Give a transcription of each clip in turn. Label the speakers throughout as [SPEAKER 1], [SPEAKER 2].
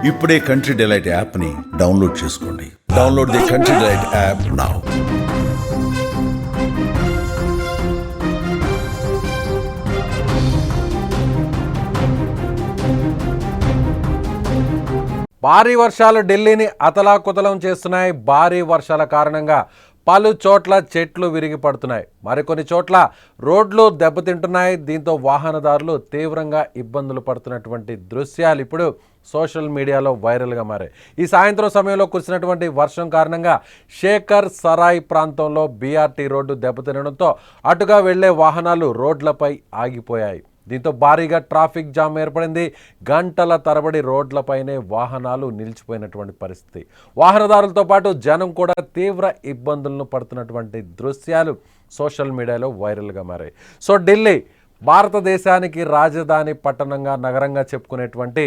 [SPEAKER 1] ఇప్పుడే country delight యాప్ని download చేసుకోండి. Download the country delight app now.
[SPEAKER 2] భారీ వర్షాలు ఢిల్లీని అతలాకుతలం చేస్తున్నాయి. భారీ వర్షాల కారణంగా పలు చోట్ల చెట్లు విరిగి పడుతున్నాయి. మరికొన్ని చోట్ల రోడ్లు దెబ్బతింటున్నాయి. దీంతో వాహనదారులు తీవ్రంగా ఇబ్బందులు పడుతున్నటువంటి దృశ్యాలు ఇప్పుడు సోషల్ మీడియాలో వైరల్గా మారాయి. ఈ సాయంత్రం సమయంలో కురిసినటువంటి వర్షం కారణంగా శేఖర్ సరాయ్ ప్రాంతంలో బీఆర్టీ రోడ్డు దెబ్బతినడంతో అటుగా వెళ్లే వాహనాలు రోడ్లపై ఆగిపోయాయి. దీంతో భారీగా ట్రాఫిక్ జామ్ ఏర్పడింది. గంటల తరబడి రోడ్లపైనే వాహనాలు నిలిచిపోయినటువంటి పరిస్థితి. వాహనదారులతో పాటు జనం కూడా తీవ్ర ఇబ్బందులను పడుతున్నటువంటి దృశ్యాలు సోషల్ మీడియాలో వైరల్గా మారాయి. సో ఢిల్లీ భారతదేశానికి రాజధాని పట్టణంగా నగరంగా చెప్పుకునేటువంటి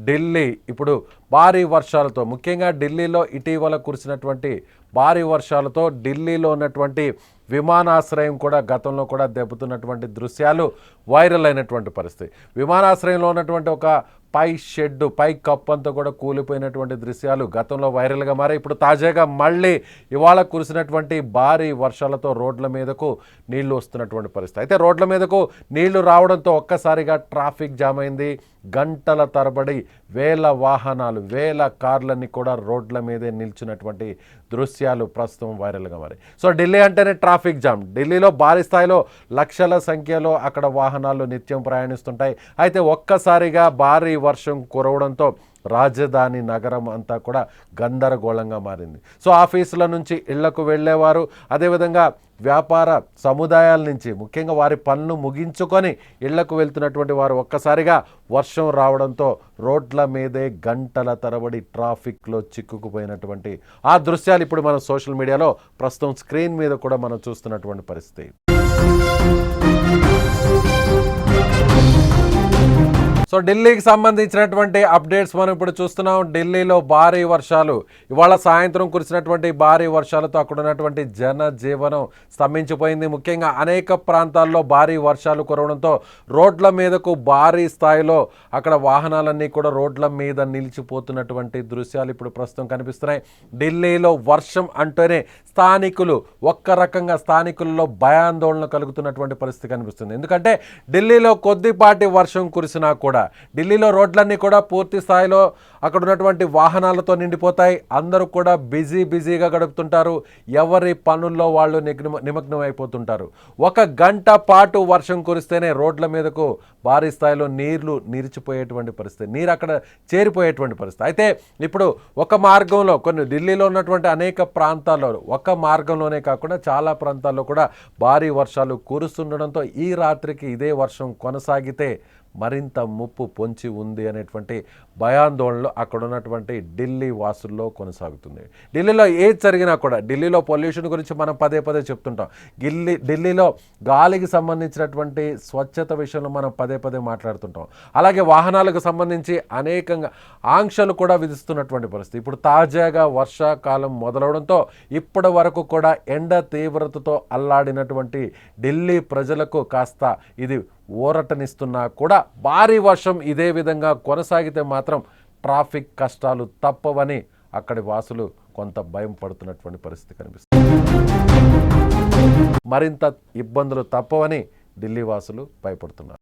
[SPEAKER 2] ఢిల్లీ ఇప్పుడు భారీ వర్షాలతో, ముఖ్యంగా ఢిల్లీలో ఇటీవల కురిసినటువంటి భారీ వర్షాలతో ఢిల్లీలో ఉన్నటువంటి విమానాశ్రయం కూడా గతంలో కూడా దెబ్బతున్నటువంటి దృశ్యాలు వైరల్ అయినటువంటి పరిస్థితి. విమానాశ్రయంలో ఉన్నటువంటి ఒక పై షెడ్డు, పై కప్పు అంతా కూడా కూలిపోయినటువంటి దృశ్యాలు గతంలో వైరల్గా మారాయి. ఇప్పుడు తాజాగా మళ్ళీ ఇవాళ కురిసినటువంటి భారీ వర్షాలతో రోడ్ల మీదకు నీళ్లు వస్తున్నటువంటి పరిస్థితి. అయితే రోడ్ల మీదకు నీళ్లు రావడంతో ఒక్కసారిగా ట్రాఫిక్ జామ్ అయింది. గంటల తరబడి వేల వాహనాలు, వేల కార్లన్నీ కూడా రోడ్ల మీదే నిల్చున్నటువంటి దృశ్యాలు ప్రస్తుతం వైరల్గా మారాయి. సో ఢిల్లీ అంటేనే ట్రాఫిక్ జామ్. ఢిల్లీలో భారీ స్థాయిలో లక్షల సంఖ్యలో అక్కడ వాహనాలు నిత్యం ప్రయాణిస్తుంటాయి. అయితే ఒక్కసారిగా భారీ వర్షం కురవడంతో రాజధాని నగరం అంతా కూడా గందరగోళంగా మారింది. సో ఆఫీసుల నుంచి ఇళ్లకు వెళ్ళేవారు, అదేవిధంగా వ్యాపార సముదాయాల నుంచి ముఖ్యంగా వారి పనులు ముగించుకొని ఇళ్లకు వెళ్తున్నటువంటి వారు ఒక్కసారిగా వర్షం రావడంతో రోడ్ల మీదే గంటల తరబడి ట్రాఫిక్లో చిక్కుకుపోయినటువంటి ఆ దృశ్యాలు ఇప్పుడు మన సోషల్ మీడియాలో ప్రస్తుతం స్క్రీన్ మీద కూడా మనం చూస్తున్నటువంటి పరిస్థితి. సో ఢిల్లీకి సంబంధించినటువంటి అప్డేట్స్ మనం ఇప్పుడు చూస్తున్నాం. ఢిల్లీలో భారీ వర్షాలు, ఇవాళ సాయంత్రం కురిసినటువంటి భారీ వర్షాలతో అక్కడ ఉన్నటువంటి జనజీవనం స్తంభించిపోయింది. ముఖ్యంగా అనేక ప్రాంతాల్లో భారీ వర్షాలు కురవడంతో రోడ్ల మీదకు భారీ స్థాయిలో అక్కడ వాహనాలన్నీ కూడా రోడ్ల మీద నిలిచిపోతున్నటువంటి దృశ్యాలు ఇప్పుడు ప్రస్తుతం కనిపిస్తున్నాయి. ఢిల్లీలో వర్షం అంటేనే స్థానికులు ఒక్క రకంగా స్థానికుల్లో భయాందోళన కలుగుతున్నటువంటి పరిస్థితి కనిపిస్తుంది. ఎందుకంటే ఢిల్లీలో కొద్దిపాటి వర్షం కురిసినా కూడా ఢిల్లీలో రోడ్లన్నీ కూడా పూర్తి స్థాయిలో అక్కడ ఉన్నటువంటి వాహనాలతో నిండిపోతాయి. అందరూ కూడా బిజీగా గడుపుతుంటారు. ఎవరి పనుల్లో వాళ్ళు నిమగ్నం అయిపోతుంటారు. ఒక గంట పాటు వర్షం కురిస్తేనే రోడ్ల మీదకు భారీ స్థాయిలో నీళ్లు నిలిచిపోయేటువంటి పరిస్థితి, నీరు అక్కడ చేరిపోయేటువంటి పరిస్థితి. అయితే ఇప్పుడు ఒక మార్గంలో ఢిల్లీలో ఉన్నటువంటి అనేక ప్రాంతాల్లో ఒక మార్గంలోనే కాకుండా చాలా ప్రాంతాల్లో కూడా భారీ వర్షాలు కురుస్తుండడంతో ఈ రాత్రికి ఇదే వర్షం కొనసాగితే మరింత ముప్పు పొంచి ఉంది అనేటువంటి భయాందోళనలు అక్కడ ఉన్నటువంటి ఢిల్లీ వాసుల్లో కొనసాగుతుంది. ఢిల్లీలో ఏది జరిగినా కూడా, ఢిల్లీలో పొల్యూషన్ గురించి మనం పదే చెప్తుంటాం. ఢిల్లీలో గాలికి సంబంధించినటువంటి స్వచ్ఛత విషయంలో మనం పదే మాట్లాడుతుంటాం. అలాగే వాహనాలకు సంబంధించి అనేకంగా ఆంక్షలు కూడా విధిస్తున్నటువంటి పరిస్థితి. ఇప్పుడు తాజాగా వర్షాకాలం మొదలవడంతో ఇప్పటి వరకు కూడా ఎండ తీవ్రతతో అల్లాడినటువంటి ఢిల్లీ ప్రజలకు కాస్త ఇది ఊరటనిస్తున్నా కూడా భారీ వర్షం ఇదే విధంగా కొనసాగితే మాత్రం ట్రాఫిక్ కష్టాలు తప్పవని అక్కడి వాసులు కొంత భయం పడుతున్నటువంటి పరిస్థితి కనిపిస్తుంది. మరింత ఇబ్బందులు తప్పవని ఢిల్లీ వాసులు భయపడుతున్నారు.